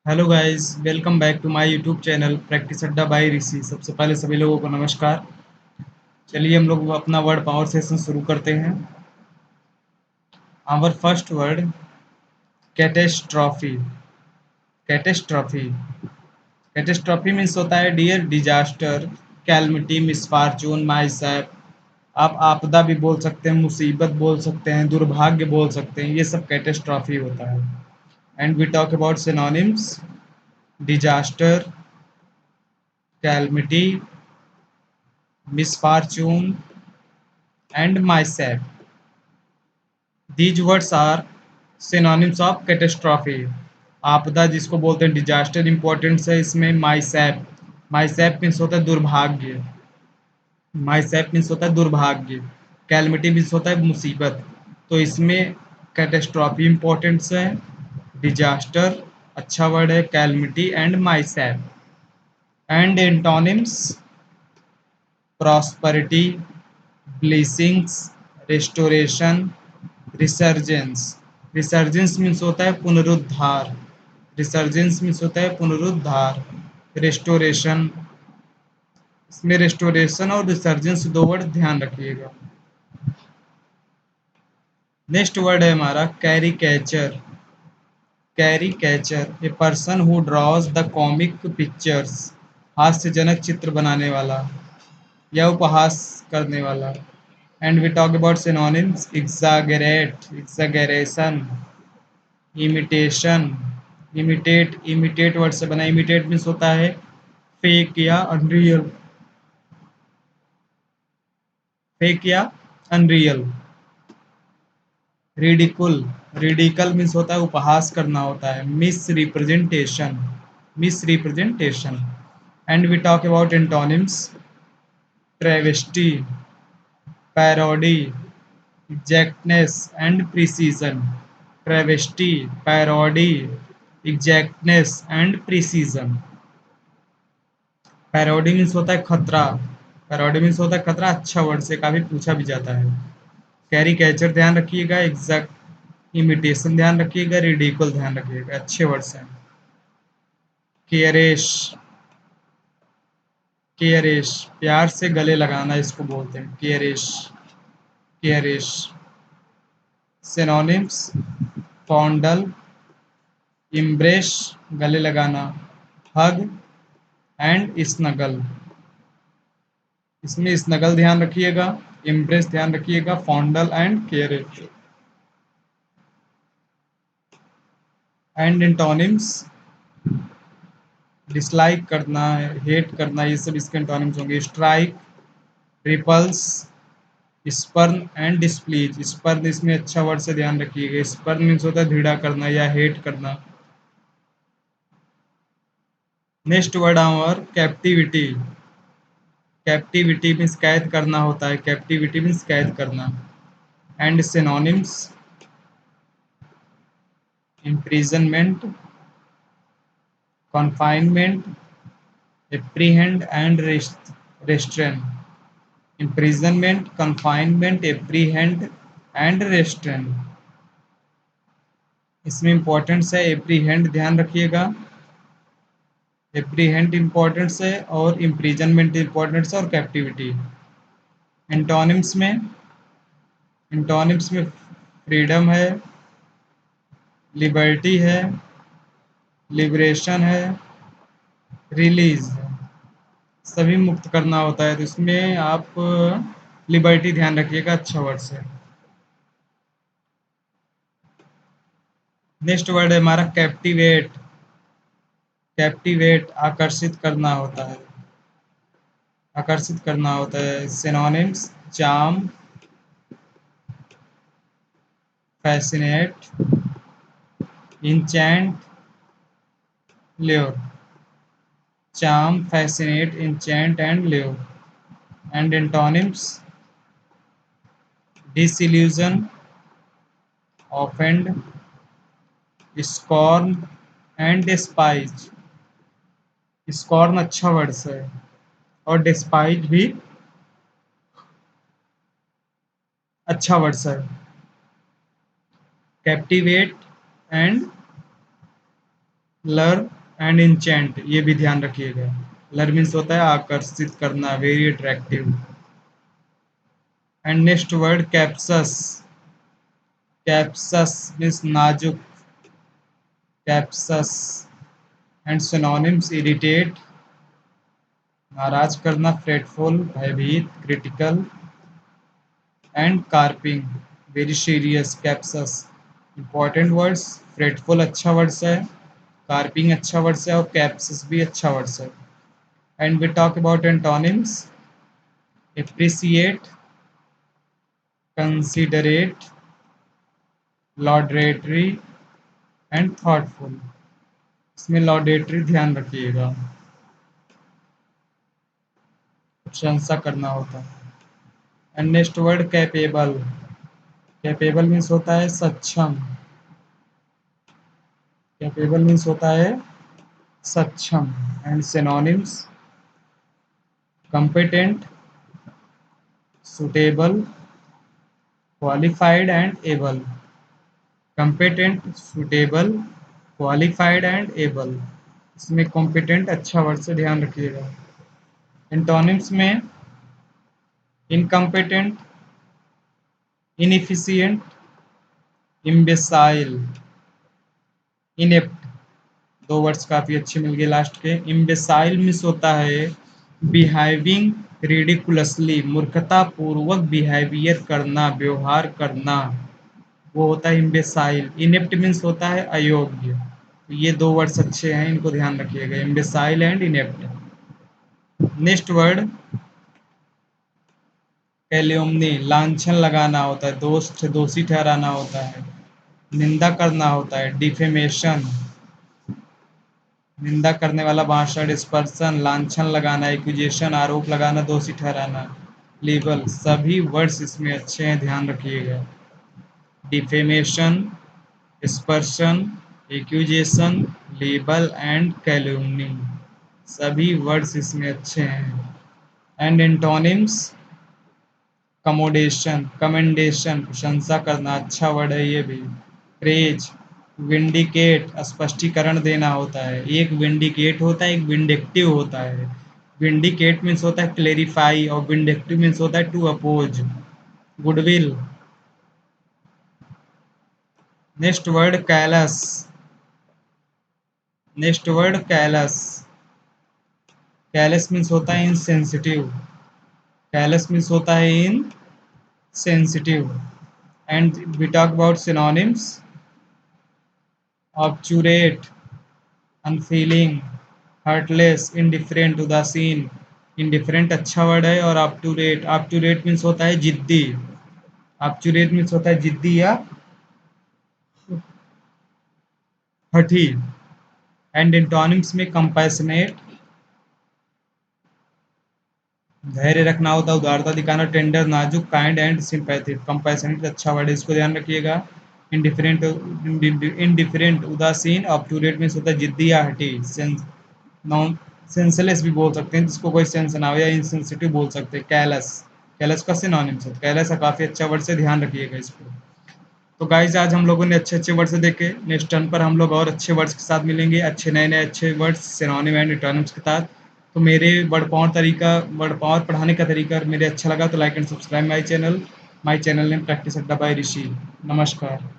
Hello guys, welcome back to my YouTube channel practice Adda by Rishi. सबसे पहले सभी लोगों को नमस्कार। चलिए हम लोग अपना वर्ड पावर सेशन शुरू करते हैं। Our first word catastrophe. Catastrophe catastrophe means होता है dear disaster, calamity, misfortune, mishap. आप आपदा भी बोल सकते हैं, मुसीबत बोल सकते हैं, दुर्भाग्य बोल सकते हैं, ये सब कैटेस्ट्रॉफी होता है। And we talk about synonyms: disaster, calamity, misfortune, and mishap. These words are synonyms of catastrophe. आपदा जिसको बोलते हैं डिजास्टर इंपॉर्टेंस है इसमें। माइसैप, माइसैप मीन्स होता है दुर्भाग्य। माइसैप मीन्स होता है दुर्भाग्य। कैलमिटी मीन्स होता है मुसीबत। तो इसमें कैटेस्ट्रॉफी इंपॉर्टेंस है, डिजास्टर अच्छा वर्ड है, calamity and mishap. And antonyms: prosperity, blessings, restoration, resurgence. Resurgence means होता है पुनरुद्धार। रिसर्जेंस मीन्स होता है पुनरुद्धार। रेस्टोरेशन, इसमें रेस्टोरेशन और रिसर्जेंस दो वर्ड ध्यान रखिएगा। नेक्स्ट वर्ड है हमारा caricature. Caricature, a person who draws the comic pictures. हास्यजनक चित्र बनाने वाला या उपहास करने वाला। And we talk about synonyms: exaggerate, exaggeration, imitation. Imitate, imitate word से बना। इमिटेट मीन्स होता है फेक या अनरियल। फेक या अनरियल। रिडिकुल, रिडिकल मीन्स होता है उपहास करना होता है। Misrepresentation, misrepresentation. And we talk about antonyms: travesty, parody, exactness and precision. Travesty, parody, exactness and precision. Parody means होता है खतरा। पैरोडी मीन्स होता है खतरा, अच्छा वर्ड से काफी पूछा भी जाता है। कैरिकेचर ध्यान रखिएगा, एग्जैक्ट इमिटेशन ध्यान रखिएगा, रिडिकुल ध्यान रखिएगा, अच्छे वर्ड्स हैं। केयरेश, केयरेश प्यार से गले लगाना इसको बोलते हैं केयरेश। केयरेश। सिनोनिम्स: फॉन्डल, इम्ब्रेस गले लगाना, हग एंड स्नगल। इसमें स्नगल ध्यान रखिएगा, इम्प्रेस ध्यान रखिएगा, fondle and caress. And antonyms: dislike करना, हेट करना, ये सब इसके एंटोनिम्स होंगे। Strike, repulse, spurn and displease. Spurn इसमें अच्छा वर्ड से ध्यान रखिएगा। स्पर्न मीन्स होता है घृणा करना या हेट करना। Next word our captivity. Captivity means कैद करना होता है। कैप्टिविटी मीन्स कैद करना। And synonyms: imprisonment, confinement, apprehend and restrain. Imprisonment, confinement, apprehend and restrain. इसमें इंपॉर्टेंस है एप्रीहेंड, ध्यान रखिएगा। एप्रीहेंड इंपॉर्टेंस है और इम्प्रिजनमेंट इंपॉर्टेंस है और कैप्टिविटी। एंटोनिम्स में, एंटोनिम्स में फ्रीडम है, लिबर्टी है, लिबरेशन है, रिलीज है। सभी मुक्त करना होता है, तो इसमें आप लिबर्टी ध्यान रखिएगा, अच्छा वर्ड से। नेक्स्ट वर्ड है हमारा कैप्टिवेट। कैप्टिवेट आकर्षित करना होता है, आकर्षित करना होता है। Synonyms: charm, fascinate, enchant, lure. Charm, fascinate, enchant and lure. And antonyms: disillusion, offend, scorn and despise. Scorn अच्छा वर्ड है और डिस्पाइज भी अच्छा वर्ड है। Captivate and lure and enchant, ये भी ध्यान रखिएगा। कलर मीन्स होता है आकर्षित करना, very attractive. And next word captious. Captious means नाजुक, कैप्सस। एंड सिनोनिम्स इरिटेट, नाराज करना, फ्रेटफुल, भयभीत, critical. And carping, very serious, captious. Important words, fretful अच्छा वर्ड्स है, कार्पिंग अच्छा वर्ड्स है और कैप्सस भी अच्छा वर्ड्स है। And we talk about antonyms, appreciate, considerate, laudatory and thoughtful. इसमें लॉडेटरी ध्यान रखिएगा, प्रशंसा करना होता है। And next word capable. Capable means होता है सक्षम, कैपेबल मीन्स होता है सक्षम। And synonyms, competent, suitable, qualified and able. Competent, suitable, qualified and able. इसमें कॉम्पिटेंट अच्छा वर्ड से ध्यान रखिएगा। एंटोनिम्स में इनकम्पिटेंट, इनएफिशिएंट, इम्बेसाइल, इनेप्ट। दो वर्ड्स काफी अच्छे मिल गए लास्ट के। इम्बेसाइल मिस होता है बिहेविंग रिडिकुलसली, मूर्खता पूर्वक बिहेवियर करना, व्यवहार करना, वो होता है इम्बेसाइल। इनेप्ट मीन्स होता है अयोग्य। तो ये दो वर्ड्स अच्छे हैं, इनको ध्यान रखिएगा, इम्बेसाइल एंड इनेप्ट। नेक्स्ट वर्ड कैल्यूमनी, लांछन लगाना होता है, दोषी ठहराना होता है, निंदा करना होता है, डिफेमेशन, निंदा करने वाला भाषण, डिस्पर्सन, लांछन लगाना, एक्यूजेशन, आरोप लगाना, दोषी ठहराना, लीबल। सभी वर्ड्स इसमें अच्छे हैं, ध्यान रखिएगा। Defamation, dispersion, accusation, libel and calumny, सभी वर्ड्स इसमें अच्छे हैं। एंड एंटोनिम्स, कमोडेशन, कमेंडेशन, प्रशंसा करना, अच्छा वर्ड है ये भी। प्रेज, विंडिकेट, स्पष्टीकरण देना होता है। एक विंडिकेट होता है, एक विंडिक्टिव होता है। विंडिकेट मीन्स होता है क्लेरिफाई और विंडिक्टिव मीन्स होता है to oppose. Goodwill. Next word callous. Next word callous. Callous means होता है इनसेंसिटिव, कैलस मीन्स होता है insensitive. And we talk about synonyms, obdurate, unfeeling, heartless, indifferent, उदासीन। इंडिफरेंट अच्छा वर्ड है। और अप टू रेट मीन्स होता है जिद्दी, अप टू रेट मीन्स होता है जिद्दी या हठी। एंड एंटोनिम्स में कंपैशनेट, धैर्य रखना होता है, उदारता दिखाना, टेंडर, नाजुक, काइंड एंड सिंपैथेटिक। कंपैशनेट अच्छा वर्ड है, इसको ध्यान रखिएगा। इंडिफरेंट, इंडिफरेंट उदासीन, अप टू रेट मीन्स होता है जिद्दी या हठी। नॉन सेंसलेस भी बोल सकते हैं जिसको कोई सेंस ना हो, या इनसेंसिटिव बोल सकते हैं। कैलस, कैलस का सिनोनिम्स है, कैलस है काफी अच्छा वर्ड से, ध्यान रखिएगा इसको। तो गाइज आज हम लोगों ने अच्छे अच्छे वर्ड्स देखे। नेक्स्ट टर्न पर हम लोग और अच्छे वर्ड्स के साथ मिलेंगे, अच्छे नए नए अच्छे वर्ड्स सिनोनिम एंड एंटोनिम्स के साथ। तो मेरे वर्ड पावर पढ़ाने का तरीका मेरे अच्छा लगा तो like and subscribe my channel. My channel name practice Adda by ऋषि। नमस्कार।